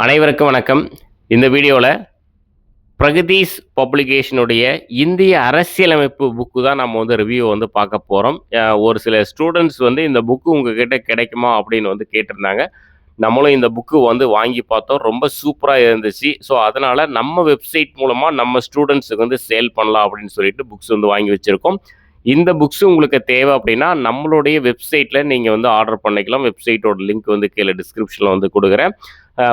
அனைவருக்கும் வணக்கம். இந்த வீடியோல பிரகதீஷ் பப்ளிகேஷனுடைய இந்திய அரசியலமைப்பு புக்கு தான் நம்ம ரிவ்யூ பார்க்க போறோம். ஒரு சில ஸ்டூடண்ட்ஸ் இந்த புக்கு உங்ககிட்ட கிடைக்குமா அப்படின்னு கேட்டிருந்தாங்க. நம்மளும் இந்த புக்கு வாங்கி பார்த்தோம். ரொம்ப சூப்பரா இருந்துச்சு. ஸோ அதனால நம்ம வெப்சைட் மூலமா நம்ம ஸ்டூடண்ட்ஸுக்கு சேல் பண்ணலாம் அப்படின்னு சொல்லிட்டு புக்ஸ் வாங்கி வச்சிருக்கோம். இந்த புக்ஸ் உங்களுக்கு தேவை அப்படின்னா நம்மளுடைய வெப்சைட்ல நீங்க ஆர்டர் பண்ணிக்கலாம். வெப்சைட்டோட லிங்க் கீழே டிஸ்கிரிப்ஷன்ல கொடுக்குறேன்.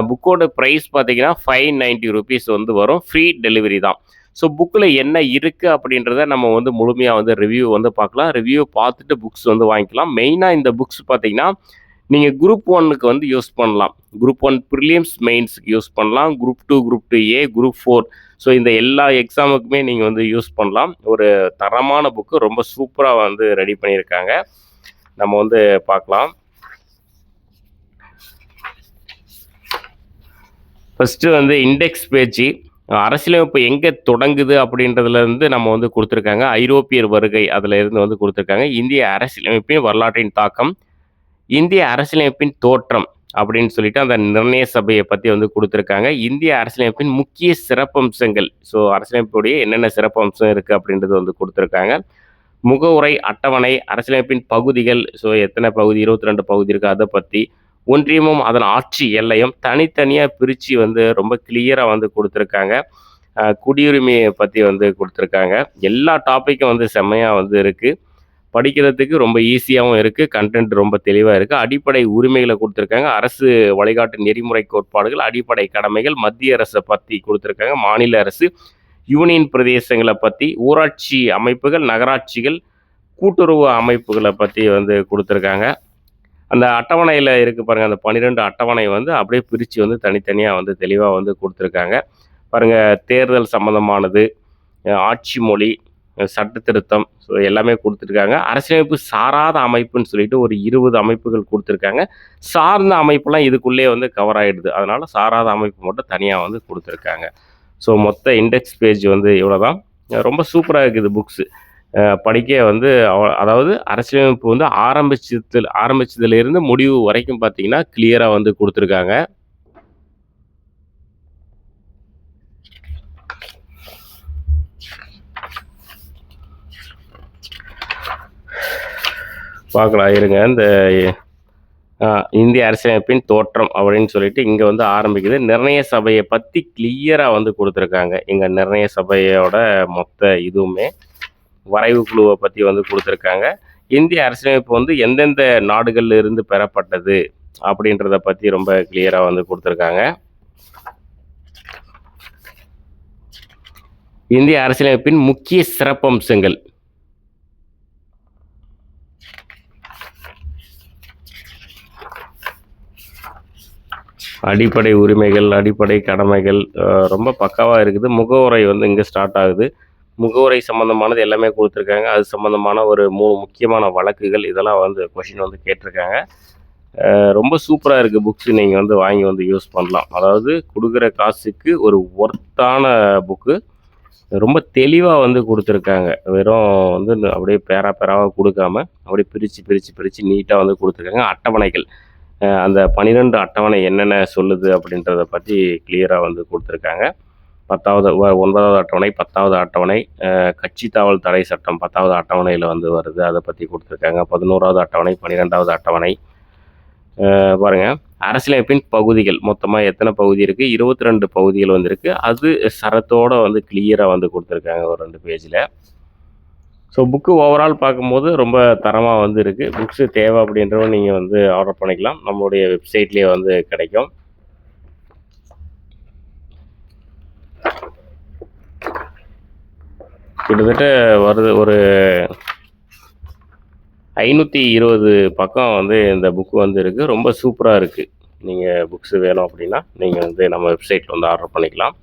புக்கோட ப்ரைஸ் பார்த்தீங்கன்னா ₹590 வரும். ஃப்ரீ டெலிவரி தான். ஸோ புக்கில் என்ன இருக்குது அப்படின்றத நம்ம முழுமையாக ரிவ்யூ பார்க்கலாம். ரிவ்யூ பார்த்துட்டு புக்ஸ் வாங்கிக்கலாம். மெயினாக இந்த புக்ஸ் பார்த்தீங்கன்னா நீங்கள் குரூப் 1க்கு யூஸ் பண்ணலாம். குரூப் 1 ப்ரிலிம்ஸ் மெயின்ஸுக்கு யூஸ் பண்ணலாம். Group 2, group 2A, group 4 so இந்த எல்லா எக்ஸாமுக்குமே நீங்கள் யூஸ் பண்ணலாம். ஒரு தரமான புக்கு ரொம்ப சூப்பராக ரெடி பண்ணியிருக்காங்க. நம்ம பார்க்கலாம். ஃபஸ்ட்டு இண்டெக்ஸ் பேஜ் அரசியலமைப்பு எங்கே தொடங்குது அப்படின்றதுலேருந்து நம்ம கொடுத்துருக்காங்க. ஐரோப்பியர் வருகை அதில் இருந்து கொடுத்துருக்காங்க. இந்திய அரசியலமைப்பின் வரலாற்றின் தாக்கம், இந்திய அரசியலமைப்பின் தோற்றம் அப்படின்னு சொல்லிட்டு அந்த நிர்ணய சபையை பற்றி கொடுத்துருக்காங்க. இந்திய அரசியலமைப்பின் முக்கிய சிறப்பம்சங்கள், ஸோ அரசியலமைப்புடைய என்னென்ன சிறப்பம்சம் இருக்குது அப்படின்றது கொடுத்துருக்காங்க. முகவுரை, அட்டவணை, அரசியலமைப்பின் பகுதிகள், ஸோ எத்தனை பகுதி, 22 பகுதி இருக்குது அதை பற்றி, ஒன்றியமும் அதன் ஆட்சி எல்லையும் தனித்தனியாக பிரித்து ரொம்ப கிளியராக கொடுத்துருக்காங்க. குடியுரிமையை பற்றி கொடுத்துருக்காங்க. எல்லா டாப்பிக்கும் செம்மையாக இருக்குது. படிக்கிறதுக்கு ரொம்ப ஈஸியாகவும் இருக்குது. கண்டென்ட் ரொம்ப தெளிவாக இருக்குது. அடிப்படை உரிமைகளை கொடுத்துருக்காங்க. அரசு வழிகாட்டு நெறிமுறை கோட்பாடுகள், அடிப்படை கடமைகள், மத்திய அரசை பற்றி கொடுத்துருக்காங்க. மாநில அரசு, யூனியன் பிரதேசங்களை பற்றி, ஊராட்சி அமைப்புகள், நகராட்சிகள், கூட்டுறவு அமைப்புகளை பற்றி கொடுத்துருக்காங்க. அந்த அட்டவணையில் இருக்குது பாருங்கள். அந்த 12 அட்டவணை அப்படியே பிரித்து தனித்தனியாக தெளிவாக கொடுத்துருக்காங்க. பாருங்கள், தேர்தல் சம்மந்தமானது, ஆட்சி மொழி, சட்ட திருத்தம், ஸோ எல்லாமே கொடுத்துருக்காங்க. அரசியலமைப்பு சாராத அமைப்புன்னு சொல்லிட்டு ஒரு 20 அமைப்புகள் கொடுத்துருக்காங்க. சார்ந்த அமைப்புலாம் இதுக்குள்ளே கவர் ஆகிடுது. அதனால் சாராத அமைப்பு மட்டும் தனியாக கொடுத்துருக்காங்க. ஸோ மொத்த இண்டெக்ஸ் பேஜ் இவ்வளோ தான். ரொம்ப சூப்பராக இருக்குது புக்ஸு. படிக்க அதாவது அரசியலமைப்பு ஆரம்பிச்சதுலேருந்து முடிவு வரைக்கும் பார்த்தீங்கன்னா கிளியராக கொடுத்துருக்காங்க. பார்க்கலாம் இருங்க. இந்த இந்திய அரசியலமைப்பின் தோற்றம் அப்படின்னு சொல்லிட்டு இங்கே ஆரம்பிக்குது. நிர்ணய சபையை பற்றி கிளியராக கொடுத்துருக்காங்க. எங்கள் நிர்ணய சபையோட மொத்த இதுவுமே வரைவு குழுவை பற்றி கொடுத்துருக்காங்க. இந்திய அரசியலமைப்பு எந்தெந்த நாடுகள்ல இருந்து பெறப்பட்டது அப்படின்றத பற்றி ரொம்ப கிளியராக கொடுத்துருக்காங்க. இந்திய அரசியலமைப்பின் முக்கிய சிறப்பம்சங்கள், அடிப்படை உரிமைகள், அடிப்படை கடமைகள், ரொம்ப பக்காவாக இருக்குது. முகவுரை இங்கே ஸ்டார்ட் ஆகுது. முகவுரை சம்மந்தமானது எல்லாமே கொடுத்துருக்காங்க. அது சம்மந்தமான ஒரு 3 முக்கியமான வழக்குகள் இதெல்லாம் கொஷின் கேட்டிருக்காங்க. ரொம்ப சூப்பராக இருக்குது புக்ஸு. நீங்கள் வாங்கி யூஸ் பண்ணலாம். அதாவது கொடுக்குற காசுக்கு ஒரு ஒர்த்தான புக்கு. ரொம்ப தெளிவாக கொடுத்துருக்காங்க. வெறும் அப்படியே பேராவாக கொடுக்காம அப்படியே பிரித்து நீட்டாக கொடுத்துருக்காங்க. அட்டவணைகள், அந்த 12 அட்டவணை என்னென்ன சொல்லுது அப்படின்றத பற்றி கிளியராக கொடுத்துருக்காங்க. 9வது அட்டவணை, 10வது அட்டவணை, கட்சி தாவல் தடை சட்டம் 10வது அட்டவணையில் வருது. அதை பற்றி கொடுத்துருக்காங்க. 11வது அட்டவணை, 12வது அட்டவணை. பாருங்கள், அரசியலமைப்பின் பகுதிகள் மொத்தமாக எத்தனை பகுதி இருக்குது, 22 பகுதிகள் இருக்குது. அது சரத்தோடு கிளியராக கொடுத்துருக்காங்க ஒரு 2 பேஜில். ஸோ புக்கு ஓவரால் பார்க்கும்போது ரொம்ப தரமாக இருக்குது. புக்ஸு தேவை அப்படின்றவங்க நீங்கள் ஆர்டர் பண்ணிக்கலாம். நம்மளுடைய வெப்சைட்லேயே கிடைக்கும். கிட்டத்தட்ட வருது ஒரு 520 பக்கம் இந்த புக்கு இருக்குது. ரொம்ப சூப்பராக இருக்குது. நீங்கள் புக்ஸு வேணும் அப்படின்னா நீங்கள் நம்ம வெப்சைட்டில் ஆர்டர் பண்ணிக்கலாம்.